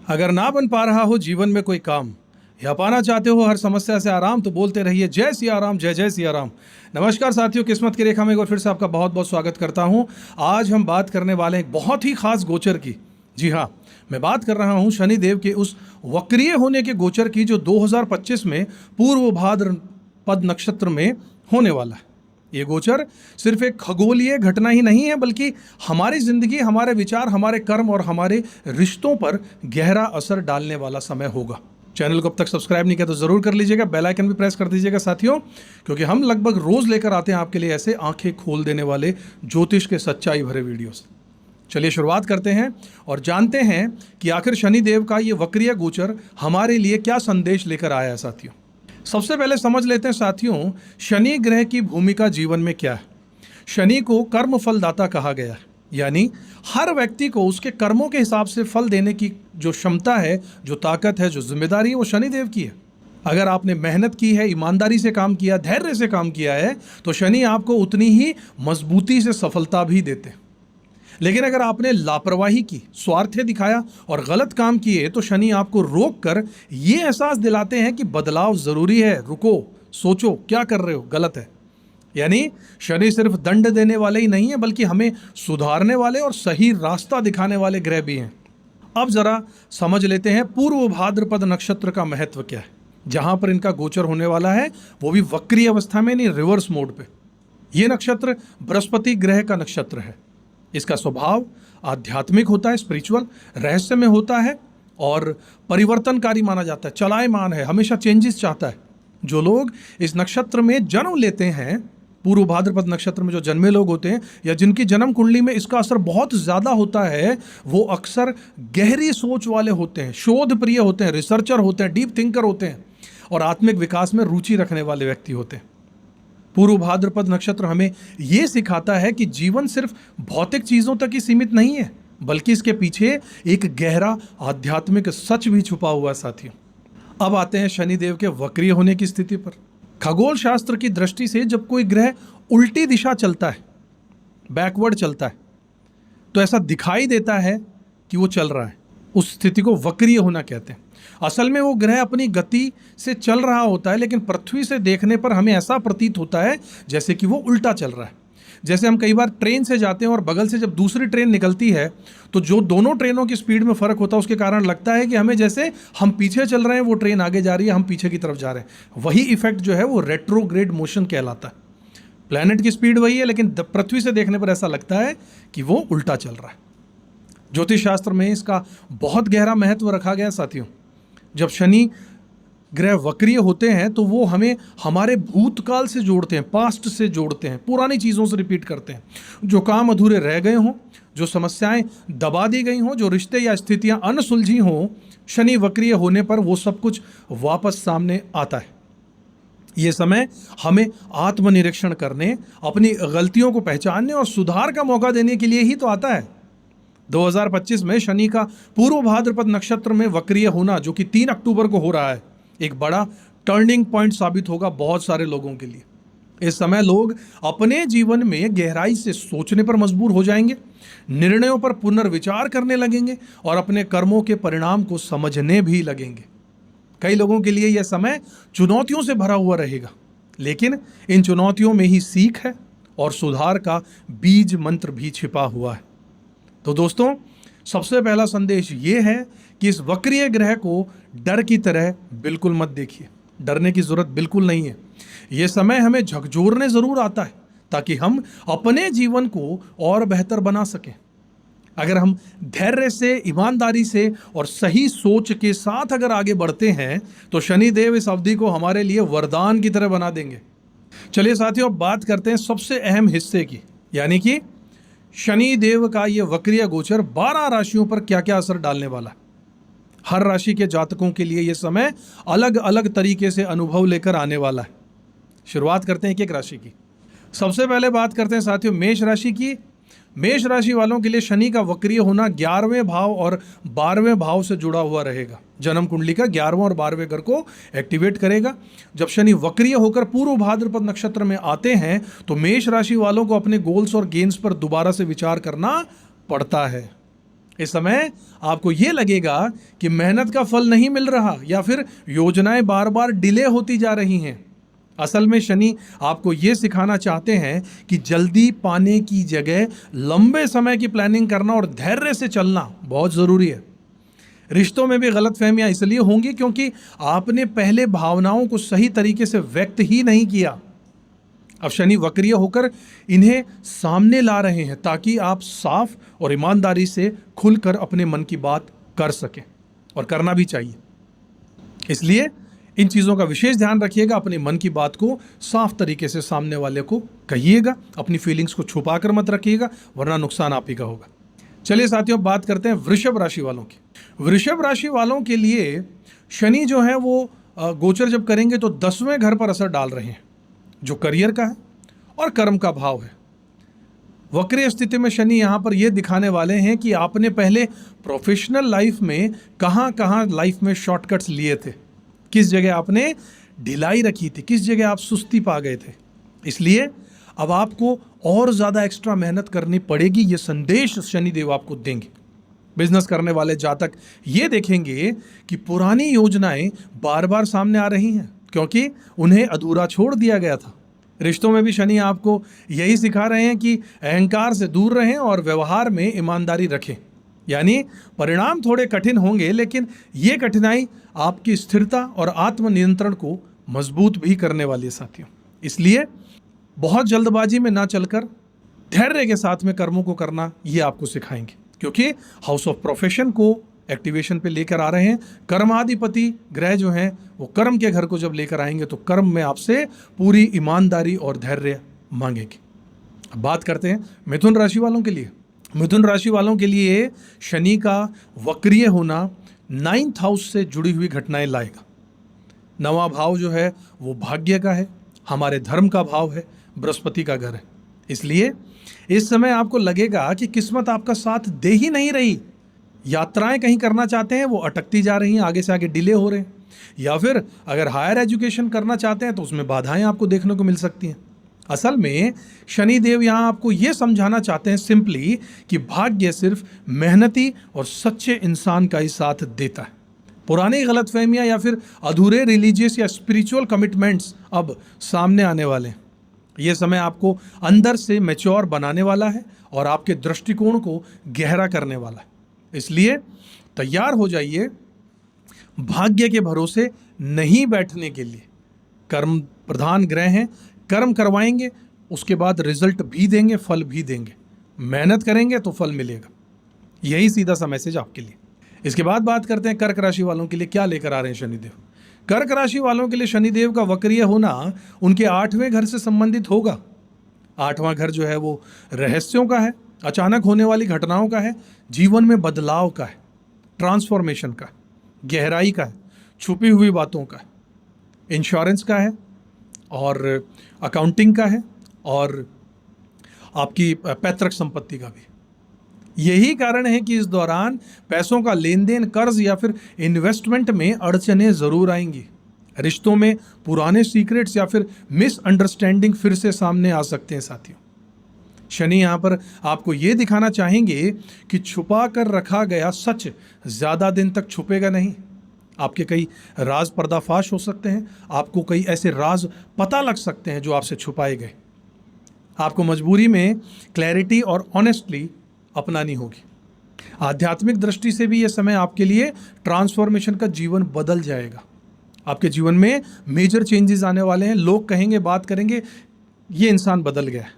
अगर ना बन पा रहा हो जीवन में कोई काम या पाना चाहते हो हर समस्या से आराम, तो बोलते रहिए जय सिया राम, जय जय सिया राम। नमस्कार साथियों, किस्मत की रेखा में एक बार फिर से आपका बहुत बहुत स्वागत करता हूं। आज हम बात करने वाले हैं एक बहुत ही खास गोचर की। जी हाँ, मैं बात कर रहा हूं शनि देव के उस वक्रीय होने के गोचर की जो 2025 में पूर्व भाद्रपद नक्षत्र में होने वाला है। ये गोचर सिर्फ एक खगोलीय घटना ही नहीं है, बल्कि हमारी जिंदगी, हमारे विचार, हमारे कर्म और हमारे रिश्तों पर गहरा असर डालने वाला समय होगा। चैनल को अब तक सब्सक्राइब नहीं किया तो जरूर कर लीजिएगा, बेल आइकन भी प्रेस कर दीजिएगा साथियों, क्योंकि हम लगभग रोज लेकर आते हैं आपके लिए ऐसे आंखें खोल देने वाले ज्योतिष के सच्चाई भरे वीडियोस। चलिए शुरुआत करते हैं और जानते हैं कि आखिर शनि देव का ये वक्रीय गोचर हमारे लिए क्या संदेश लेकर आया है साथियों। सबसे पहले समझ लेते हैं साथियों, शनि ग्रह की भूमिका जीवन में क्या है। शनि को कर्म फलदाता कहा गया है, यानी हर व्यक्ति को उसके कर्मों के हिसाब से फल देने की जो क्षमता है, जो ताकत है, जो जिम्मेदारी है, वो शनि देव की है। अगर आपने मेहनत की है, ईमानदारी से काम किया, धैर्य से काम किया है, तो शनि आपको उतनी ही मजबूती से सफलता भी देते हैं। लेकिन अगर आपने लापरवाही की, स्वार्थ दिखाया और गलत काम किए, तो शनि आपको रोक कर ये एहसास दिलाते हैं कि बदलाव जरूरी है, रुको, सोचो क्या कर रहे हो, गलत है। यानी शनि सिर्फ दंड देने वाले ही नहीं है, बल्कि हमें सुधारने वाले और सही रास्ता दिखाने वाले ग्रह भी हैं। अब जरा समझ लेते हैं पूर्व भाद्रपद नक्षत्र का महत्व क्या है, जहां पर इनका गोचर होने वाला है, वो भी वक्रीय अवस्था में, नहीं रिवर्स मोड पे। ये नक्षत्र बृहस्पति ग्रह का नक्षत्र है। इसका स्वभाव आध्यात्मिक होता है, स्पिरिचुअल, रहस्यमय होता है और परिवर्तनकारी माना जाता है, चलायमान है, हमेशा चेंजेस चाहता है। जो लोग इस नक्षत्र में जन्म लेते हैं, पूर्व भाद्रपद नक्षत्र में जो जन्मे लोग होते हैं या जिनकी जन्म कुंडली में इसका असर बहुत ज्यादा होता है, वो अक्सर गहरी सोच वाले होते हैं, शोध प्रिय होते हैं, रिसर्चर होते हैं, डीप थिंकर होते हैं और आत्मिक विकास में रुचि रखने वाले व्यक्ति होते हैं। पूर्व भाद्रपद नक्षत्र हमें यह सिखाता है कि जीवन सिर्फ भौतिक चीजों तक ही सीमित नहीं है, बल्कि इसके पीछे एक गहरा आध्यात्मिक सच भी छुपा हुआ है साथियों। अब आते हैं शनि देव के वक्रीय होने की स्थिति पर। खगोल शास्त्र की दृष्टि से जब कोई ग्रह उल्टी दिशा चलता है, बैकवर्ड चलता है, तो ऐसा दिखाई देता है कि वो चल रहा है। उस स्थिति को वक्रीय होना कहते हैं। असल में वो ग्रह अपनी गति से चल रहा होता है, लेकिन पृथ्वी से देखने पर हमें ऐसा प्रतीत होता है जैसे कि वो उल्टा चल रहा है। जैसे हम कई बार ट्रेन से जाते हैं और बगल से जब दूसरी ट्रेन निकलती है, तो जो दोनों ट्रेनों की स्पीड में फर्क होता है, उसके कारण लगता है कि हमें जैसे हम पीछे चल रहे हैं, वो ट्रेन आगे जा रही है, हम पीछे की तरफ जा रहे हैं। वही इफेक्ट जो है वो रेट्रोग्रेड मोशन कहलाता है। प्लैनेट की स्पीड वही है, लेकिन पृथ्वी से देखने पर ऐसा लगता है कि वो उल्टा चल रहा है। ज्योतिष शास्त्र में इसका बहुत गहरा महत्व रखा गया साथियों। जब शनि ग्रह वक्रीय होते हैं तो वो हमें हमारे भूतकाल से जोड़ते हैं, पास्ट से जोड़ते हैं, पुरानी चीज़ों से रिपीट करते हैं। जो काम अधूरे रह गए हों, जो समस्याएं दबा दी गई हों, जो रिश्ते या स्थितियां अनसुलझी हों, शनि वक्रीय होने पर वो सब कुछ वापस सामने आता है। ये समय हमें आत्मनिरीक्षण करने, अपनी गलतियों को पहचानने और सुधार का मौका देने के लिए ही तो आता है। 2025 में शनि का पूर्व भाद्रपद नक्षत्र में वक्रीय होना, जो कि 3 अक्टूबर को हो रहा है, एक बड़ा टर्निंग पॉइंट साबित होगा बहुत सारे लोगों के लिए। इस समय लोग अपने जीवन में गहराई से सोचने पर मजबूर हो जाएंगे, निर्णयों पर पुनर्विचार करने लगेंगे और अपने कर्मों के परिणाम को समझने भी लगेंगे। कई लोगों के लिए यह समय चुनौतियों से भरा हुआ रहेगा, लेकिन इन चुनौतियों में ही सीख है और सुधार का बीज मंत्र भी छिपा हुआ है। तो दोस्तों, सबसे पहला संदेश ये है कि इस वक्रीय ग्रह को डर की तरह बिल्कुल मत देखिए। डरने की जरूरत बिल्कुल नहीं है। ये समय हमें झकझोरने जरूर आता है, ताकि हम अपने जीवन को और बेहतर बना सकें। अगर हम धैर्य से, ईमानदारी से और सही सोच के साथ अगर आगे बढ़ते हैं, तो शनि देव इस अवधि को हमारे लिए वरदान की तरह बना देंगे। चलिए साथियों, अब बात करते हैं सबसे अहम हिस्से की, यानी कि शनि देव का ये वक्रीय गोचर 12 राशियों पर क्या क्या असर डालने वाला है। हर राशि के जातकों के लिए यह समय अलग अलग तरीके से अनुभव लेकर आने वाला है। शुरुआत करते हैं एक एक राशि की। सबसे पहले बात करते हैं साथियों मेष राशि की। मेष राशि वालों के लिए शनि का वक्रीय होना 11वें भाव और 12वें भाव से जुड़ा हुआ रहेगा। जन्म कुंडली का 11वां और 12वें घर को एक्टिवेट करेगा। जब शनि वक्रीय होकर पूर्व भाद्रपद नक्षत्र में आते हैं, तो मेष राशि वालों को अपने गोल्स और गेन्स पर दोबारा से विचार करना पड़ता है। इस समय आपको ये लगेगा कि मेहनत का फल नहीं मिल रहा या फिर योजनाएं बार बार डिले होती जा रही हैं। असल में शनि आपको ये सिखाना चाहते हैं कि जल्दी पाने की जगह लंबे समय की प्लानिंग करना और धैर्य से चलना बहुत ज़रूरी है। रिश्तों में भी गलतफहमियां इसलिए होंगी क्योंकि आपने पहले भावनाओं को सही तरीके से व्यक्त ही नहीं किया। अब शनि वक्रीय होकर इन्हें सामने ला रहे हैं ताकि आप साफ और ईमानदारी से खुलकर अपने मन की बात कर सकें, और करना भी चाहिए। इसलिए इन चीज़ों का विशेष ध्यान रखिएगा। अपने मन की बात को साफ तरीके से सामने वाले को कहिएगा। अपनी फीलिंग्स को छुपा कर मत रखिएगा, वरना नुकसान आप ही का होगा। चलिए साथियों, बात करते हैं वृषभ राशि वालों की। वृषभ राशि वालों के लिए शनि जो है वो गोचर जब करेंगे तो 10वें घर पर असर डाल रहे हैं, जो करियर का है और कर्म का भाव है। वक्रीय स्थिति में शनि यहाँ पर यह दिखाने वाले हैं कि आपने पहले प्रोफेशनल लाइफ में कहाँ कहाँ लाइफ में शॉर्टकट्स लिए थे, किस जगह आपने ढिलाई रखी थी, किस जगह आप सुस्ती पा गए थे। इसलिए अब आपको और ज़्यादा एक्स्ट्रा मेहनत करनी पड़ेगी, ये संदेश शनिदेव आपको देंगे। बिजनेस करने वाले जातक ये देखेंगे कि पुरानी योजनाएं बार बार सामने आ रही हैं क्योंकि उन्हें अधूरा छोड़ दिया गया था। रिश्तों में भी शनि आपको यही सिखा रहे हैं कि अहंकार से दूर रहें और व्यवहार में ईमानदारी रखें। यानी परिणाम थोड़े कठिन होंगे, लेकिन ये कठिनाई आपकी स्थिरता और आत्मनियंत्रण को मजबूत भी करने वाली है साथियों। इसलिए बहुत जल्दबाजी में ना चलकर धैर्य के साथ में कर्मों को करना ये आपको सिखाएंगे, क्योंकि हाउस ऑफ प्रोफेशन को एक्टिवेशन पे लेकर आ रहे हैं। कर्माधिपति ग्रह जो हैं वो कर्म के घर को जब लेकर आएंगे तो कर्म में आपसे पूरी ईमानदारी और धैर्य मांगेंगे। अब बात करते हैं मिथुन राशि वालों के लिए। मिथुन राशि वालों के लिए शनि का वक्रीय होना 9th हाउस से जुड़ी हुई घटनाएं लाएगा। 9वां भाव जो है वो भाग्य का है, हमारे धर्म का भाव है, बृहस्पति का घर है। इसलिए इस समय आपको लगेगा कि किस्मत आपका साथ दे ही नहीं रही। यात्राएं कहीं करना चाहते हैं वो अटकती जा रही हैं, आगे से आगे डिले हो रहे हैं, या फिर अगर हायर एजुकेशन करना चाहते हैं तो उसमें बाधाएं आपको देखने को मिल सकती हैं। असल में शनिदेव यहाँ आपको ये समझाना चाहते हैं सिंपली कि भाग्य सिर्फ मेहनती और सच्चे इंसान का ही साथ देता है। पुरानी गलतफहमियां या फिर अधूरे रिलीजियस या स्पिरिचुअल कमिटमेंट्स अब सामने आने वाले हैं। ये समय आपको अंदर से मैच्योर बनाने वाला है और आपके दृष्टिकोण को गहरा करने वाला है। इसलिए तैयार हो जाइए भाग्य के भरोसे नहीं बैठने के लिए। कर्म प्रधान ग्रह हैं, कर्म करवाएंगे, उसके बाद रिजल्ट भी देंगे, फल भी देंगे। मेहनत करेंगे तो फल मिलेगा। यही सीधा सा मैसेज आपके लिए। इसके बाद बात करते हैं कर्क राशि वालों के लिए क्या लेकर आ रहे हैं शनिदेव। कर्क राशि वालों के लिए शनिदेव का वक्रीय होना उनके 8वें घर से संबंधित होगा। 8वां घर जो है वो रहस्यों का है, अचानक होने वाली घटनाओं का है, जीवन में बदलाव का है, ट्रांसफॉर्मेशन का है, गहराई का है, छुपी हुई बातों का है, इंश्योरेंस का है और अकाउंटिंग का है और आपकी पैतृक संपत्ति का भी। यही कारण है कि इस दौरान पैसों का लेन देन, कर्ज या फिर इन्वेस्टमेंट में अड़चनें ज़रूर आएंगी। रिश्तों में पुराने सीक्रेट्स या फिर मिसअंडरस्टैंडिंग फिर से सामने आ सकते हैं साथियों। शनि यहाँ पर आपको ये दिखाना चाहेंगे कि छुपा कर रखा गया सच ज़्यादा दिन तक छुपेगा नहीं। आपके कई राज पर्दाफाश हो सकते हैं, आपको कई ऐसे राज पता लग सकते हैं जो आपसे छुपाए गए। आपको मजबूरी में क्लैरिटी और ऑनेस्टली अपनानी होगी। आध्यात्मिक दृष्टि से भी यह समय आपके लिए ट्रांसफॉर्मेशन का जीवन बदल जाएगा। आपके जीवन में मेजर चेंजेस आने वाले हैं। लोग कहेंगे, बात करेंगे, ये इंसान बदल गया है।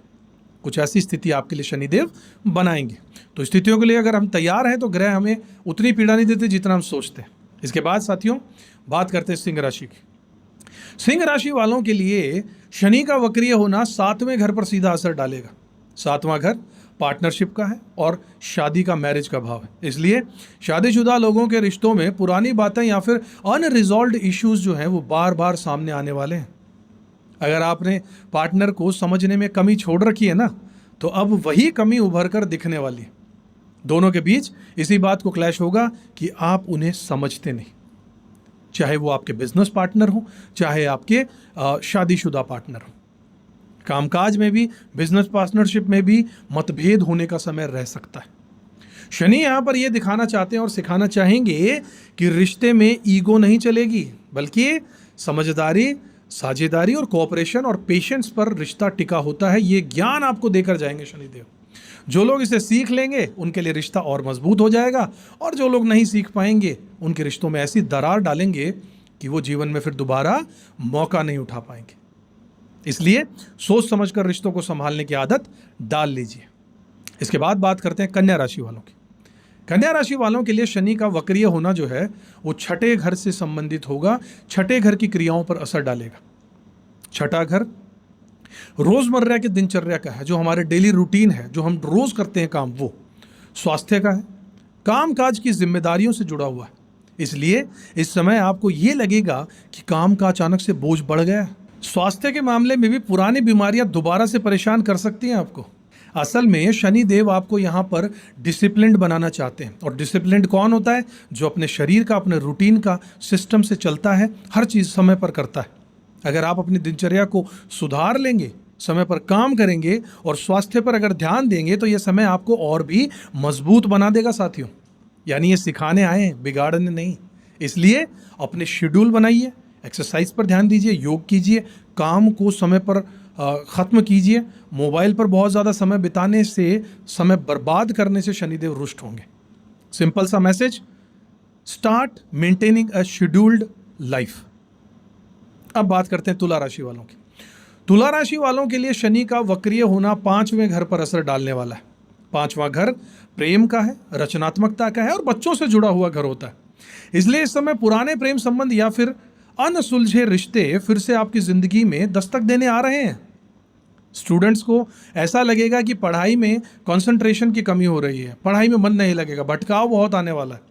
कुछ ऐसी स्थिति आपके लिए शनिदेव बनाएंगे। तो स्थितियों के लिए अगर हम तैयार हैं तो ग्रह हमें उतनी पीड़ा नहीं देते जितना हम सोचते हैं। इसके बाद साथियों बात करते हैं सिंह राशि की। सिंह राशि वालों के लिए शनि का वक्रीय होना 7वें घर पर सीधा असर डालेगा। 7वां घर पार्टनरशिप का है और शादी का, मैरिज का भाव है। इसलिए शादीशुदा लोगों के रिश्तों में पुरानी बातें या फिर अनरिजॉल्व्ड इश्यूज जो हैं वो बार बार सामने आने वाले हैं। अगर आपने पार्टनर को समझने में कमी छोड़ रखी है ना, तो अब वही कमी उभर कर दिखने वाली है। दोनों के बीच इसी बात को क्लैश होगा कि आप उन्हें समझते नहीं, चाहे वो आपके बिजनेस पार्टनर हो, चाहे आपके शादीशुदा पार्टनर हो। कामकाज में भी, बिजनेस पार्टनरशिप में भी मतभेद होने का समय रह सकता है। शनि यहाँ पर ये दिखाना चाहते हैं और सिखाना चाहेंगे कि रिश्ते में ईगो नहीं चलेगी, बल्कि समझदारी, साझेदारी और कोऑपरेशन और पेशेंस पर रिश्ता टिका होता है। ये ज्ञान आपको देकर जाएंगे शनिदेव। जो लोग इसे सीख लेंगे उनके लिए रिश्ता और मजबूत हो जाएगा, और जो लोग नहीं सीख पाएंगे उनके रिश्तों में ऐसी दरार डालेंगे कि वो जीवन में फिर दोबारा मौका नहीं उठा पाएंगे। इसलिए सोच समझकर रिश्तों को संभालने की आदत डाल लीजिए। इसके बाद बात करते हैं कन्या राशि वालों की। कन्या राशि वालों के लिए शनि का वक्रीय होना जो है वो छठे घर से संबंधित होगा, छठे घर की क्रियाओं पर असर डालेगा। छठा घर रोजमर्रा की दिनचर्या का है, जो हमारे डेली रूटीन है, जो हम रोज करते हैं काम, वो स्वास्थ्य का है, काम काज की जिम्मेदारियों से जुड़ा हुआ है। इसलिए इस समय आपको ये लगेगा कि काम का अचानक से बोझ बढ़ गया है। स्वास्थ्य के मामले में भी पुरानी बीमारियां दोबारा से परेशान कर सकती हैं आपको। असल में शनि देव आपको यहाँ पर डिसिप्लिन्ड बनाना चाहते हैं। और डिसिप्लिन्ड कौन होता है? जो अपने शरीर का, अपने रूटीन का सिस्टम से चलता है, हर चीज़ समय पर करता है। अगर आप अपनी दिनचर्या को सुधार लेंगे, समय पर काम करेंगे और स्वास्थ्य पर अगर ध्यान देंगे तो ये समय आपको और भी मजबूत बना देगा साथियों। यानी ये सिखाने आए हैं, बिगाड़ने नहीं। इसलिए अपने शेड्यूल बनाइए, एक्सरसाइज पर ध्यान दीजिए, योग कीजिए, काम को समय पर ख़त्म कीजिए। मोबाइल पर बहुत ज़्यादा समय बिताने से, समय बर्बाद करने से शनिदेव रुष्ट होंगे। सिंपल सा message, start maintaining a scheduled life. अब बात करते हैं तुला राशि वालों की। तुला राशि वालों के लिए शनि का वक्रीय होना 5वें घर पर असर डालने वाला है। 5वां घर प्रेम का है, रचनात्मकता का है और बच्चों से जुड़ा हुआ घर होता है। इसलिए इस समय पुराने प्रेम संबंध या फिर अनसुलझे रिश्ते फिर से आपकी जिंदगी में दस्तक देने आ रहे हैं। स्टूडेंट्स को ऐसा लगेगा कि पढ़ाई में कंसंट्रेशन की कमी हो रही है, पढ़ाई में मन नहीं लगेगा, भटकाव बहुत आने वाला है।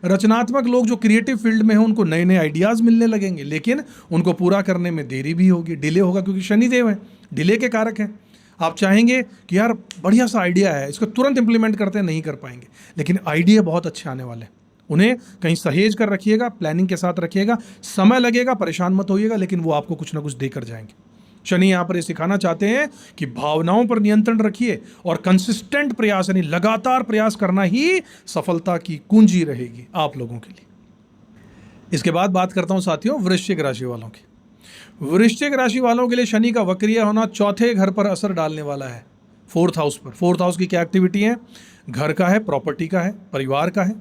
रचनात्मक लोग जो क्रिएटिव फील्ड में हैं उनको नए नए आइडियाज़ मिलने लगेंगे, लेकिन उनको पूरा करने में देरी भी होगी, डिले होगा, क्योंकि शनिदेव है, डिले के कारक हैं। आप चाहेंगे कि यार बढ़िया सा आइडिया है, इसको तुरंत इंप्लीमेंट करते हैं, नहीं कर पाएंगे, लेकिन आइडिया बहुत अच्छे आने वाले हैं। उन्हें कहीं सहेज कर रखिएगा, प्लानिंग के साथ रखिएगा, समय लगेगा, परेशान मत होइएगा, लेकिन वो आपको कुछ ना कुछ देकर जाएंगे। शनि यहाँ पर ये सिखाना चाहते हैं कि भावनाओं पर नियंत्रण रखिए और कंसिस्टेंट प्रयास, यानी लगातार प्रयास करना ही सफलता की कुंजी रहेगी आप लोगों के लिए। इसके बाद बात करता हूं साथियों वृश्चिक राशि वालों की। वृश्चिक राशि वालों के लिए शनि का वक्रीय होना चौथे घर पर असर डालने वाला है, 4th हाउस पर। 4th हाउस की क्या एक्टिविटी है? घर का है, प्रॉपर्टी का है, परिवार का है,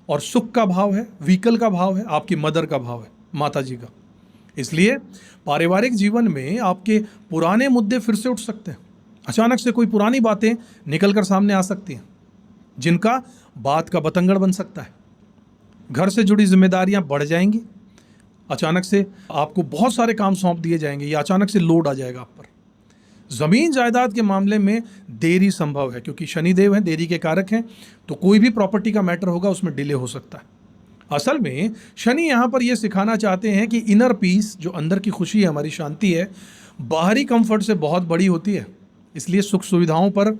और सुख का भाव है, व्हीकल का भाव है, आपकी मदर का भाव है, माता जी का। इसलिए पारिवारिक जीवन में आपके पुराने मुद्दे फिर से उठ सकते हैं। अचानक से कोई पुरानी बातें निकल कर सामने आ सकती हैं, जिनका बात का बतंगड़ बन सकता है। घर से जुड़ी जिम्मेदारियां बढ़ जाएंगी, अचानक से आपको बहुत सारे काम सौंप दिए जाएंगे, या अचानक से लोड आ जाएगा आप पर। ज़मीन जायदाद के मामले में देरी संभव है, क्योंकि शनिदेव हैं, देरी के कारक हैं, तो कोई भी प्रॉपर्टी का मैटर होगा उसमें डिले हो सकता है। असल में शनि यहाँ पर यह सिखाना चाहते हैं कि इनर पीस, जो अंदर की खुशी है, हमारी शांति है, बाहरी कंफर्ट से बहुत बड़ी होती है। इसलिए सुख सुविधाओं पर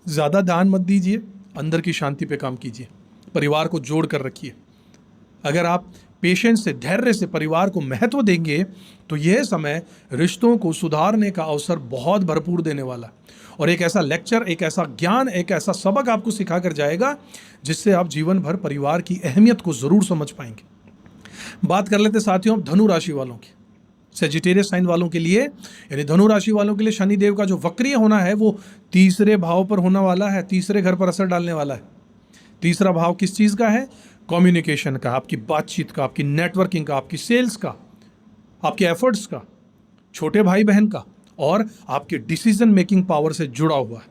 ज़्यादा ध्यान मत दीजिए, अंदर की शांति पे काम कीजिए, परिवार को जोड़ कर रखिए। अगर आप पेशेंस से, धैर्य से परिवार को महत्व देंगे तो यह समय रिश्तों को सुधारने का अवसर बहुत भरपूर देने वाला, और एक ऐसा लेक्चर, एक ऐसा ज्ञान, एक ऐसा सबक आपको सिखा कर जाएगा जिससे आप जीवन भर परिवार की अहमियत को ज़रूर समझ पाएंगे। बात कर लेते साथियों धनु राशि वालों की। सेजिटेरियस साइन वालों के लिए, यानी धनु राशि वालों के लिए शनिदेव का जो वक्रीय होना है वो 3रे भाव पर होने वाला है, 3रे घर पर असर डालने वाला है। 3रा भाव किस चीज़ का है? कम्युनिकेशन का, आपकी बातचीत का, आपकी नेटवर्किंग का, आपकी सेल्स का, आपके एफर्ट्स का, छोटे भाई बहन का, और आपके डिसीजन मेकिंग पावर से जुड़ा हुआ है,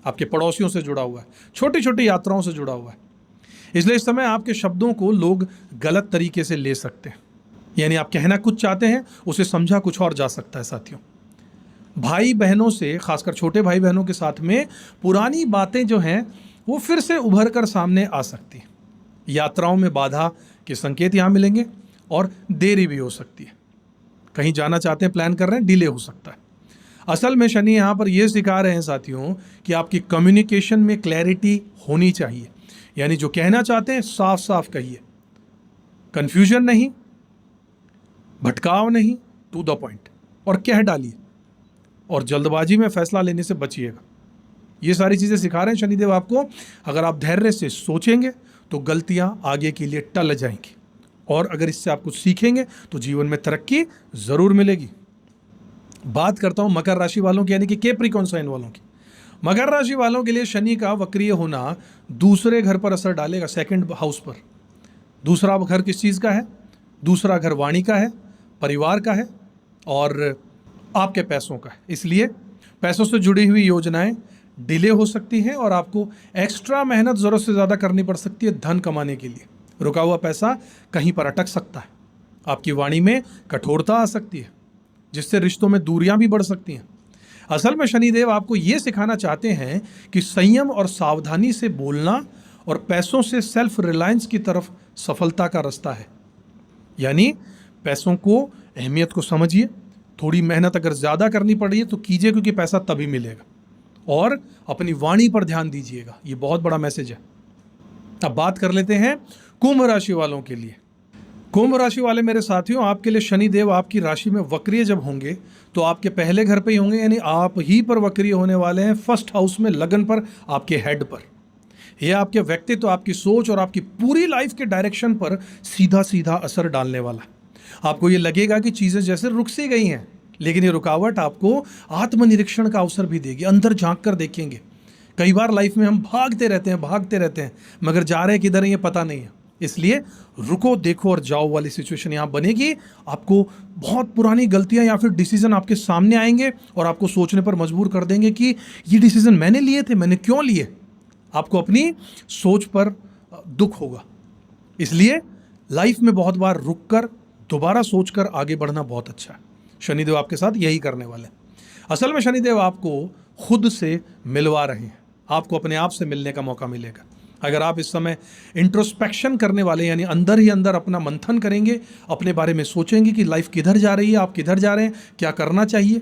आपके पड़ोसियों से जुड़ा हुआ है, छोटी छोटी यात्राओं से जुड़ा हुआ है। इसलिए इस समय आपके शब्दों को लोग गलत तरीके से ले सकते हैं, यानी आप कहना कुछ चाहते हैं, उसे समझा कुछ और जा सकता है साथियों। भाई बहनों से, खासकर छोटे भाई बहनों के साथ में पुरानी बातें जो हैं वो फिर से उभर कर सामने आ सकती हैं। यात्राओं में बाधा के संकेत यहाँ मिलेंगे और देरी भी हो सकती है। कहीं जाना चाहते हैं, प्लान कर रहे हैं, डिले हो सकता है। असल में शनि यहाँ पर यह सिखा रहे हैं साथियों कि आपकी कम्युनिकेशन में क्लैरिटी होनी चाहिए, यानी जो कहना चाहते हैं साफ साफ कहिए, कंफ्यूजन नहीं, भटकाव नहीं, टू द पॉइंट, और कह डालिए, और जल्दबाजी में फैसला लेने से बचिएगा। ये सारी चीज़ें सिखा रहे हैं शनिदेव आपको। अगर आप धैर्य से सोचेंगे तो गलतियां आगे के लिए टल जाएंगी, और अगर इससे आप कुछ सीखेंगे तो जीवन में तरक्की ज़रूर मिलेगी। बात करता हूं मकर राशि वालों की, यानी कि कैप्रिकॉर्न साइन वालों की। मकर राशि वालों के लिए शनि का वक्रीय होना दूसरे घर पर असर डालेगा, सेकंड हाउस पर। दूसरा घर किस चीज़ का है? दूसरा घर वाणी का है, परिवार का है और आपके पैसों का है। इसलिए पैसों से जुड़ी हुई योजनाएं डिले हो सकती हैं और आपको एक्स्ट्रा मेहनत ज़रूरत से ज़्यादा करनी पड़ सकती है धन कमाने के लिए। रुका हुआ पैसा कहीं पर अटक सकता है। आपकी वाणी में कठोरता आ सकती है, जिससे रिश्तों में दूरियां भी बढ़ सकती हैं। असल में शनिदेव आपको ये सिखाना चाहते हैं कि संयम और सावधानी से बोलना और पैसों से सेल्फ रिलायंस की तरफ सफलता का रास्ता है। यानी पैसों को, अहमियत को समझिए। थोड़ी मेहनत अगर ज़्यादा करनी पड़ी है तो कीजिए, क्योंकि पैसा तभी मिलेगा। और अपनी वाणी पर ध्यान दीजिएगा, ये बहुत बड़ा मैसेज है। अब बात कर लेते हैं कुंभ राशि वालों के लिए। कुंभ राशि वाले मेरे साथियों, आपके लिए शनिदेव आपकी राशि में वक्रीय जब होंगे तो आपके पहले घर पे ही होंगे, यानी आप ही पर वक्रीय होने वाले हैं। फर्स्ट हाउस में, लगन पर, आपके हेड पर। यह आपके व्यक्तित्व, आपकी सोच और आपकी पूरी लाइफ के डायरेक्शन पर सीधा सीधा असर डालने वाला है। आपको ये लगेगा कि चीज़ें जैसे रुक सी गई हैं, लेकिन ये रुकावट आपको आत्मनिरीक्षण का अवसर भी देगी। अंदर झांक कर देखेंगे। कई बार लाइफ में हम भागते रहते हैं मगर जा रहे हैं किधर है ये पता नहीं है। इसलिए रुको, देखो और जाओ वाली सिचुएशन यहाँ बनेगी। आपको बहुत पुरानी गलतियाँ या फिर डिसीजन आपके सामने आएंगे और आपको सोचने पर मजबूर कर देंगे कि ये डिसीजन मैंने लिए थे, मैंने क्यों लिए। आपको अपनी सोच पर दुख होगा। इसलिए लाइफ में बहुत बार रुक कर दोबारा सोचकर आगे बढ़ना बहुत अच्छा है। शनिदेव आपके साथ यही करने वाले हैं। असल में शनिदेव आपको खुद से मिलवा रहे हैं। आपको अपने आप से मिलने का मौका मिलेगा। अगर आप इस समय इंट्रोस्पेक्शन करने वाले, यानी अंदर ही अंदर अपना मंथन करेंगे, अपने बारे में सोचेंगे कि लाइफ किधर जा रही है, आप किधर जा रहे हैं, क्या करना चाहिए,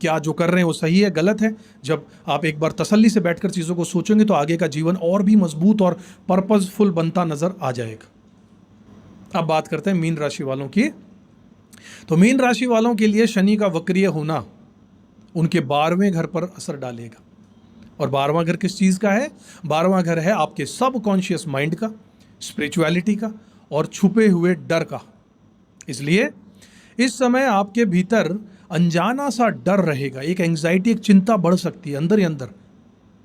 क्या जो कर रहे हैं वो सही है, गलत है। जब आप एक बार तसल्ली से बैठकर चीज़ों को सोचेंगे तो आगे का जीवन और भी मजबूत और पर्पसफुल बनता नजर आ जाएगा। अब बात करते हैं मीन राशि वालों की। तो मीन राशि वालों के लिए शनि का वक्रीय होना उनके 12वें घर पर असर डालेगा। और 12वां घर किस चीज़ का है? 12वां घर है आपके सबकॉन्शियस माइंड का, स्पिरिचुअलिटी का और छुपे हुए डर का। इसलिए इस समय आपके भीतर अनजाना सा डर रहेगा, एक एंग्जाइटी, एक चिंता बढ़ सकती है अंदर ही अंदर,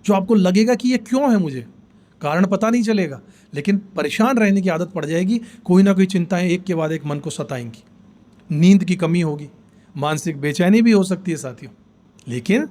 जो आपको लगेगा कि ये क्यों है, मुझे कारण पता नहीं चलेगा, लेकिन परेशान रहने की आदत पड़ जाएगी। कोई ना कोई चिंताएं एक के बाद एक मन को सताएंगी। नींद की कमी होगी, मानसिक बेचैनी भी हो सकती है साथियों। लेकिन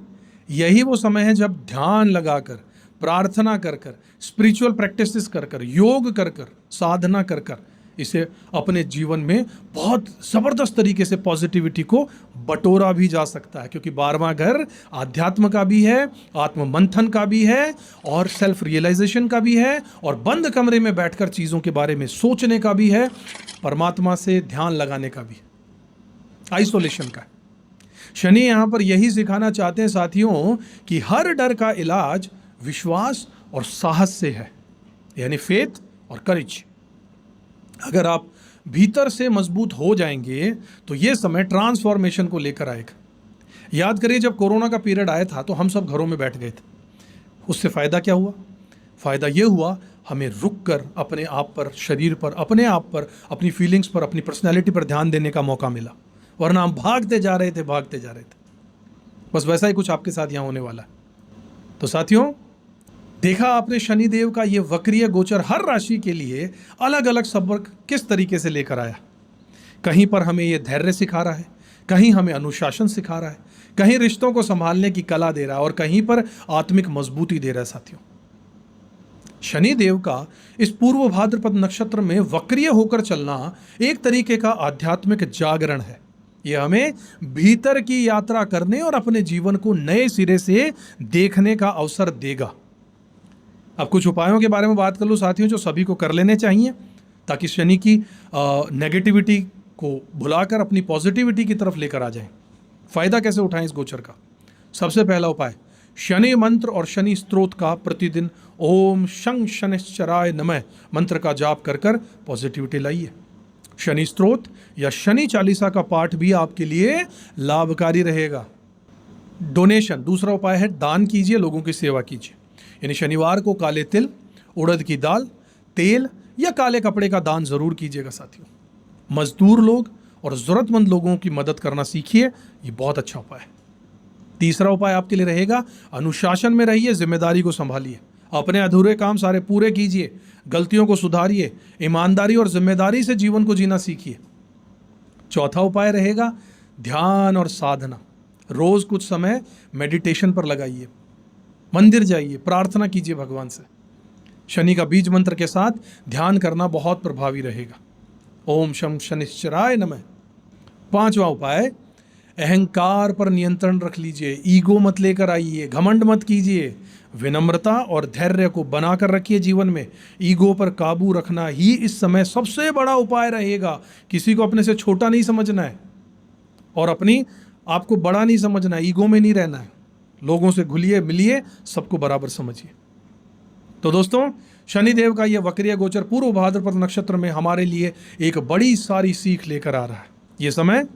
यही वो समय है जब ध्यान लगाकर, प्रार्थना कर कर, स्पिरिचुअल प्रैक्टिसेस कर कर, योग कर कर, साधना कर कर इसे अपने जीवन में बहुत ज़बरदस्त तरीके से पॉजिटिविटी को बटोरा भी जा सकता है। क्योंकि 12वां घर आध्यात्म का भी है, आत्म मंथन का भी है और सेल्फ रियलाइजेशन का भी है और बंद कमरे में बैठकर चीज़ों के बारे में सोचने का भी है, परमात्मा से ध्यान लगाने का भी है, आइसोलेशन का है। शनि यहाँ पर यही सिखाना चाहते हैं साथियों कि हर डर का इलाज विश्वास और साहस से है, यानी फेथ और करेज। अगर आप भीतर से मजबूत हो जाएंगे तो ये समय ट्रांसफॉर्मेशन को लेकर आएगा। याद करिए, जब कोरोना का पीरियड आया था तो हम सब घरों में बैठ गए थे। उससे फ़ायदा क्या हुआ? फ़ायदा ये हुआ हमें रुक कर अपने आप पर, शरीर पर, अपने आप पर, अपनी फीलिंग्स पर, अपनी पर्सनैलिटी पर ध्यान देने का मौका मिला। वरना हम भागते जा रहे थे। बस वैसा ही कुछ आपके साथ यहाँ होने वाला है। तो साथियों, देखा आपने शनिदेव का ये वक्रीय गोचर हर राशि के लिए अलग अलग सबक किस तरीके से लेकर आया। कहीं पर हमें ये धैर्य सिखा रहा है, कहीं हमें अनुशासन सिखा रहा है, कहीं रिश्तों को संभालने की कला दे रहा है और कहीं पर आत्मिक मजबूती दे रहा है। साथियों, शनिदेव का इस पूर्व भाद्रपद नक्षत्र में वक्रीय होकर चलना एक तरीके का आध्यात्मिक जागरण है। यह हमें भीतर की यात्रा करने और अपने जीवन को नए सिरे से देखने का अवसर देगा। अब कुछ उपायों के बारे में बात कर लूँ साथियों, जो सभी को कर लेने चाहिए ताकि शनि की नेगेटिविटी को भुलाकर अपनी पॉजिटिविटी की तरफ लेकर आ जाएं। फायदा कैसे उठाएं इस गोचर का? सबसे पहला उपाय, शनि मंत्र और शनि स्तोत्र का प्रतिदिन ओम शं शनिश्चराय नमः मंत्र का जाप कर कर पॉजिटिविटी लाइए। शनि स्तोत्र या शनि चालीसा का पाठ भी आपके लिए लाभकारी रहेगा। डोनेशन, दूसरा उपाय है दान कीजिए, लोगों की सेवा कीजिए। यानी शनिवार को काले तिल, उड़द की दाल, तेल या काले कपड़े का दान जरूर कीजिएगा साथियों। मजदूर लोग और जरूरतमंद लोगों की मदद करना सीखिए, ये बहुत अच्छा उपाय है। तीसरा उपाय आपके लिए रहेगा, अनुशासन में रहिए, जिम्मेदारी को संभालिए, अपने अधूरे काम सारे पूरे कीजिए, गलतियों को सुधारिए, ईमानदारी और जिम्मेदारी से जीवन को जीना सीखिए। चौथा उपाय रहेगा ध्यान और साधना। रोज कुछ समय मेडिटेशन पर लगाइए, मंदिर जाइए, प्रार्थना कीजिए भगवान से। शनि का बीज मंत्र के साथ ध्यान करना बहुत प्रभावी रहेगा। ओम शम शनिश्चराय नमः। पांचवा उपाय, अहंकार पर नियंत्रण रख लीजिए, ईगो मत लेकर आइए, घमंड मत कीजिए, विनम्रता और धैर्य को बनाकर रखिए जीवन में। ईगो पर काबू रखना ही इस समय सबसे बड़ा उपाय रहेगा। किसी को अपने से छोटा नहीं समझना है और अपनी आपको बड़ा नहीं समझना है, ईगो में नहीं रहना है। लोगों से घुलिए मिलिए, सबको बराबर समझिए। तो दोस्तों, शनिदेव का यह वक्रीय गोचर पूर्व भाद्रपद नक्षत्र में हमारे लिए एक बड़ी सारी सीख लेकर आ रहा है। ये समय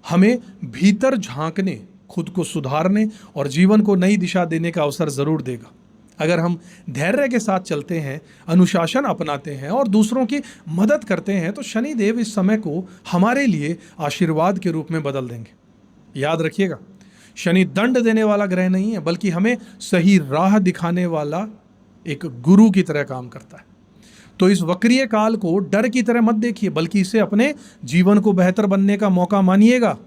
हमें भीतर झांकने, खुद को सुधारने और जीवन को नई दिशा देने का अवसर जरूर देगा। अगर हम धैर्य के साथ चलते हैं, अनुशासन अपनाते हैं और दूसरों की मदद करते हैं, तो शनिदेव इस समय को हमारे लिए आशीर्वाद के रूप में बदल देंगे। याद रखिएगा, शनि दंड देने वाला ग्रह नहीं है, बल्कि हमें सही राह दिखाने वाला एक गुरु की तरह काम करता है। तो इस वक्रीय काल को डर की तरह मत देखिए, बल्कि इसे अपने जीवन को बेहतर बनने का मौका मानिएगा।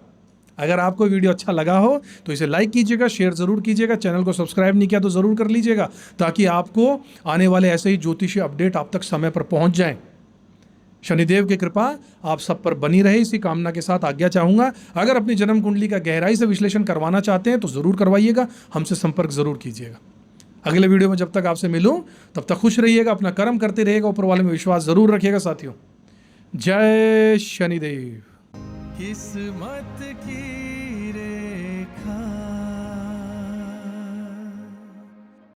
अगर आपको वीडियो अच्छा लगा हो तो इसे लाइक कीजिएगा, शेयर जरूर कीजिएगा, चैनल को सब्सक्राइब नहीं किया तो जरूर कर लीजिएगा, ताकि आपको आने वाले ऐसे ही ज्योतिषीय अपडेट आप तक समय पर पहुंच जाएं। शनिदेव की कृपा आप सब पर बनी रहे, इसी कामना के साथ आज्ञा चाहूंगा। अगर अपनी जन्म कुंडली का गहराई से विश्लेषण करवाना चाहते हैं तो जरूर करवाइएगा, हमसे संपर्क जरूर कीजिएगा। अगले वीडियो में जब तक आपसे मिलूं, तब तक खुश रहिएगा, अपना कर्म करते रहिएगा, ऊपर वाले में विश्वास जरूर रखिएगा साथियों। जय शनिदेव। किस्मत की